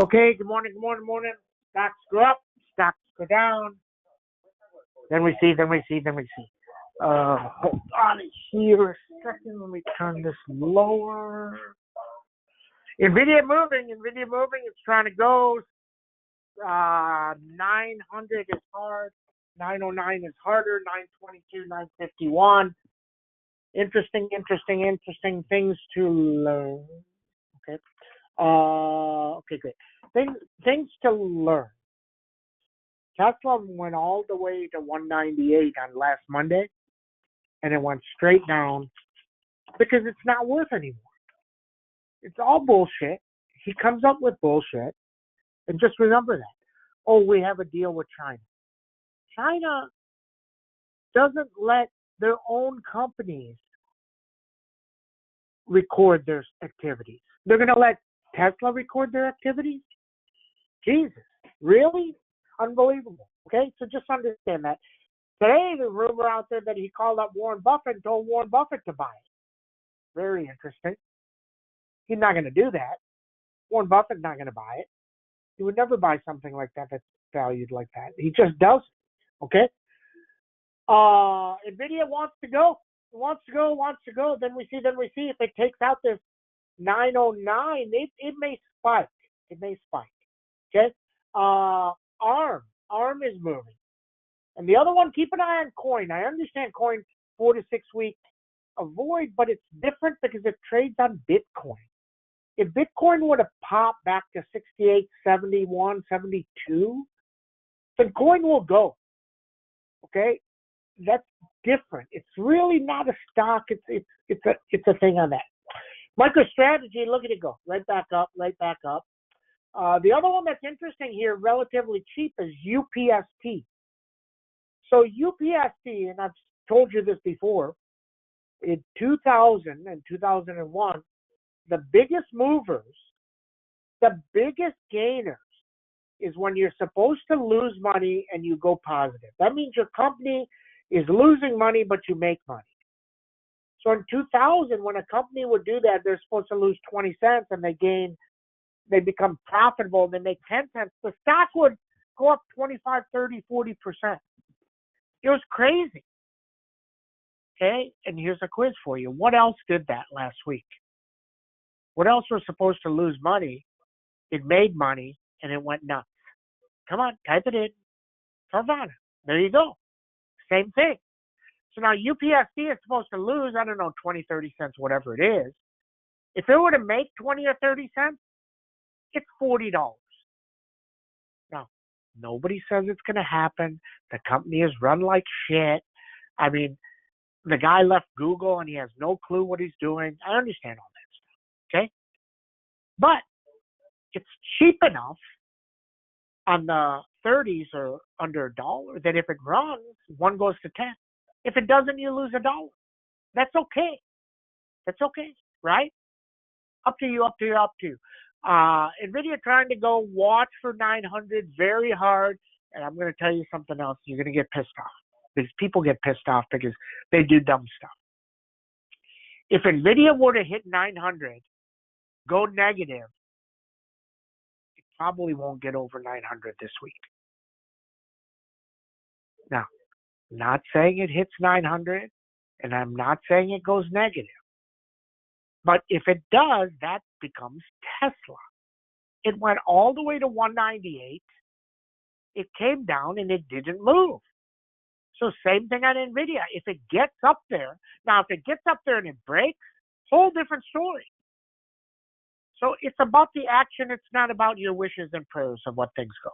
Okay, good morning, morning. Stocks go up, stocks go down. Then we see. Hold on here a second. Let me turn this lower. Nvidia moving. It's trying to go. 900 is hard. 909 is harder. 922, 951. Interesting things to learn. Okay. Okay, great. Things to learn. Tesla went all the way to 198 on last Monday, and it went straight down because it's not worth anymore. It's all bullshit. He comes up with bullshit, and just remember that. Oh, we have a deal with China. China doesn't let their own companies record their activities. They're going to let Tesla record their activities? Jesus, really? Unbelievable. Okay, so just understand that. Today, the rumor out there that he called up Warren Buffett and told Warren Buffett to buy it. Very interesting. He's not going to do that. Warren Buffett's not going to buy it. He would never buy something like that that's valued like that. He just does. Okay? Nvidia wants to go. Wants to go. Then we see. If it takes out this 909, it may spike. Okay? ARM is moving. And the other one, keep an eye on coin. I understand coin 4 to 6 week avoid, but it's different because it trades on Bitcoin. If Bitcoin were to pop back to 68, 71, 72, then coin will go. Okay? That's different. It's really not a stock. It's a thing on that. MicroStrategy, look at it go. Right back up. The other one that's interesting here, relatively cheap, is UPST. So UPST, and I've told you this before, in 2000 and 2001, the biggest movers, the biggest gainers is when you're supposed to lose money and you go positive. That means your company is losing money, but you make money. So in 2000, when a company would do that, they're supposed to lose 20 cents and they become profitable, and they make 10 cents. The stock would go up 25, 30, 40%. It was crazy. Okay, and here's a quiz for you. What else did that last week? What else was supposed to lose money? It made money, and it went nuts. Come on, type it in. Carvana. There you go. Same thing. So now UPSC is supposed to lose, I don't know, 20, 30 cents, whatever it is. If it were to make 20 or 30 cents, it's $40. Now, nobody says it's going to happen. The company is run like shit. I mean, the guy left Google and he has no clue what he's doing. I understand all that stuff, okay? But it's cheap enough on the 30s or under $1 that if it runs, one goes to 10. If it doesn't, you lose $1. That's okay. Right? Up to you. Nvidia trying to go watch for 900 very hard, and I'm going to tell you something else. You're going to get pissed off because people get pissed off because they do dumb stuff. If Nvidia were to hit 900, go negative, it probably won't get over 900 this week. Now, I'm not saying it hits 900, and I'm not saying it goes negative. But if it does, that becomes Tesla. It went all the way to 198. It came down and it didn't move. So same thing on Nvidia. If it gets up there, now if it gets up there and it breaks, whole different story. So it's about the action. It's not about your wishes and prayers of what things go.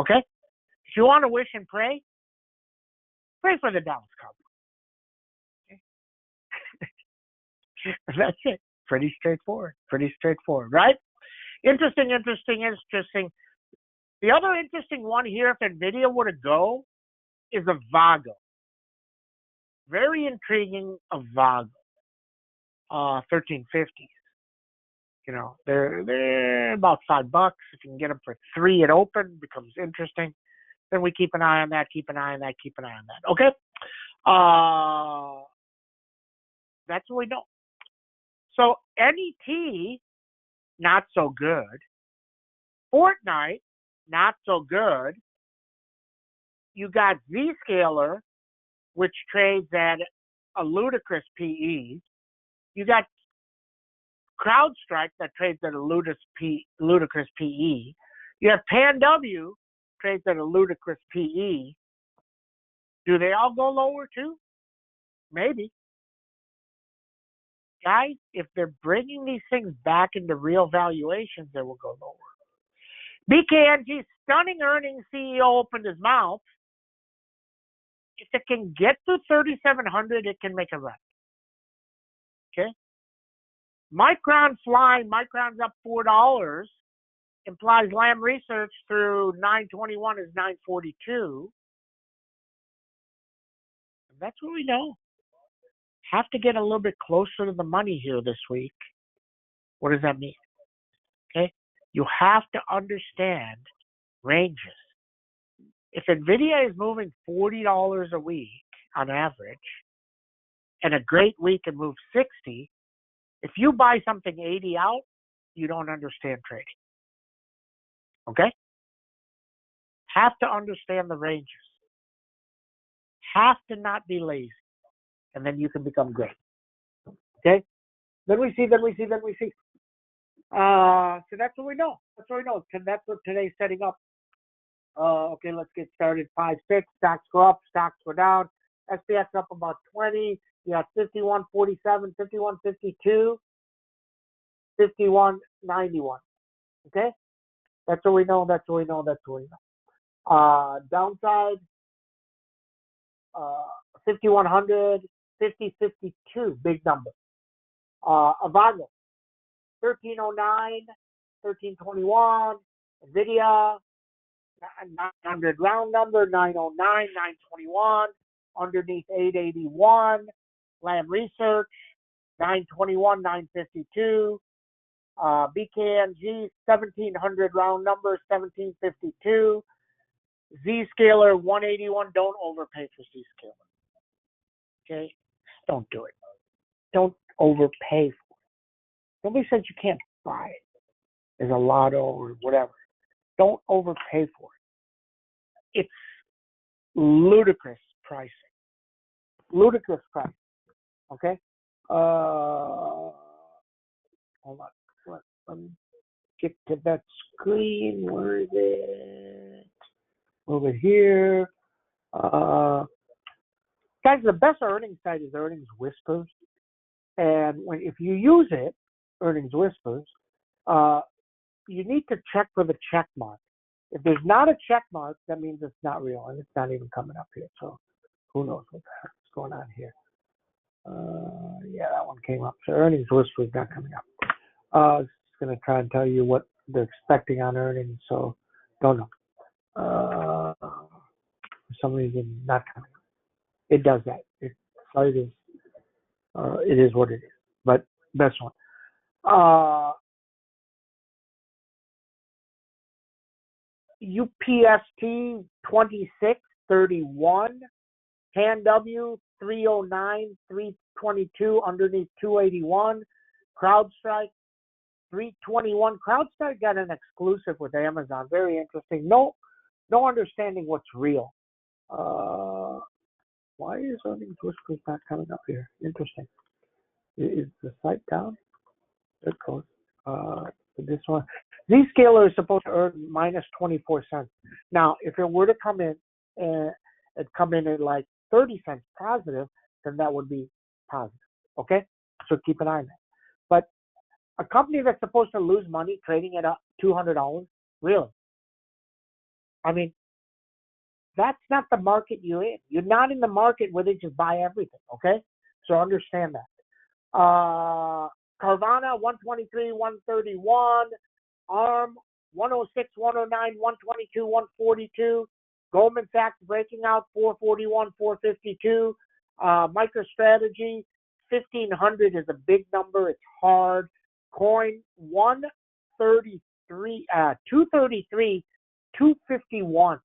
Okay? If you want to wish and pray for the Dallas Cowboys. Okay? That's it. Pretty straightforward, right? Interesting. The other interesting one here, if Nvidia were to go, is Avago. Very intriguing, Avago. 1350s. You know, they're about $5. If you can get them for $3 at open, becomes interesting. Then we keep an eye on that. Okay? That's what we know. So NET, not so good. Fortnite, not so good. You got Zscaler, which trades at a ludicrous PE. You got CrowdStrike that trades at a ludicrous PE. You have PanW trades at a ludicrous PE. Do they all go lower too? Maybe. Guys, if they're bringing these things back into real valuations, they will go lower. BKNG, stunning earnings, CEO opened his mouth. If it can get to 3,700, it can make a run. Okay? Micron flying, Micron's up $4, implies Lam Research through 921 is 942. And that's what we know. Have to get a little bit closer to the money here this week. What does that mean? Okay? You have to understand ranges. If NVIDIA is moving $40 a week on average, and a great week can move 60, if you buy something 80 out, you don't understand trading. Okay? Have to understand the ranges. Have to not be lazy. And then you can become great. Okay? Then we see. So that's what we know. That's what today's setting up. Okay, let's get started. 5-6. Stocks go up, stocks go down. SPX up about 20. You got 51.47, 51.52, 51.91. Okay? That's what we know. Downside, 5100, 50.52, big number. Avago, 1309, 1321. NVIDIA, 900 round number, 909, 921. Underneath 881. Lam Research, 921, 952. BKNG, 1700 round number, 1752. Zscaler, 181. Don't overpay for Zscaler. Okay? Don't do it. Don't overpay for it. Nobody says you can't buy it. There's a lotto or whatever. Don't overpay for it. It's ludicrous pricing. Okay? Hold on. Let me get to that screen. Where is it? Over here. Guys, the best earnings site is Earnings Whispers. And if you use it, Earnings Whispers, you need to check for the check mark. If there's not a check mark, that means it's not real, and it's not even coming up here. So who knows what the heck's going on here. Yeah, that one came up. So Earnings Whisper is not coming up. I was going to try and tell you what they're expecting on earnings, so don't know. For some reason, not coming up. It does that. It is what it is. But best one. UPST 2631. PanW 309, 322 underneath 281. CrowdStrike 321. CrowdStrike got an exclusive with Amazon. Very interesting. No understanding what's real. Why is Earnings Whispers not coming up here? Interesting. Is the site down? There it goes. This one. Zscaler is supposed to earn minus 24 cents. Now, if it were to come in and come in at like 30 cents positive, then that would be positive. Okay? So keep an eye on that. But a company that's supposed to lose money trading at $200, really? I mean, that's not the market you're in. You're not in the market where they just buy everything. Okay? So understand that. Carvana 123, 131. ARM 106, 109, 122, 142. Goldman Sachs breaking out 441, 452. MicroStrategy 1500 is a big number. It's hard. Coin 133, 233, 251.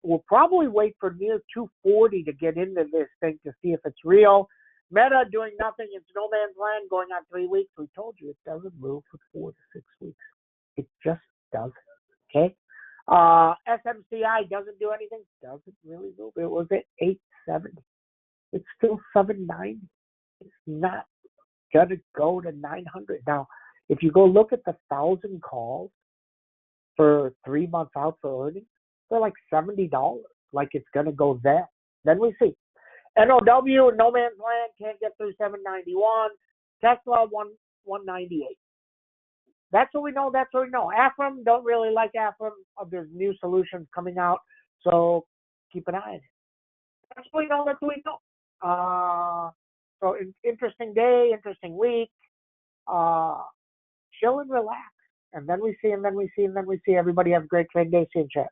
We'll probably wait for near 240 to get into this thing to see if it's real. Meta doing nothing. It's no man's land going on 3 weeks. We told you it doesn't move for 4 to 6 weeks. It just doesn't. Okay. SMCI doesn't do anything. Doesn't really move. It was at 870. It's still 790. It's not gonna go to 900. Now, if you go look at the 1,000 calls for 3 months out for earnings, they're like $70. Like it's gonna go there. Then we see NOW, no man's land, can't get through 791. Tesla 198. That's what we know. That's what we know. Afram, don't really like Afram. There's new solutions coming out, so keep an eye on it. That's what we know. That's what we know. So interesting day, interesting week. Chill and relax, and then we see, and then we see, and then we see. Everybody have a great trading day. See you in chat.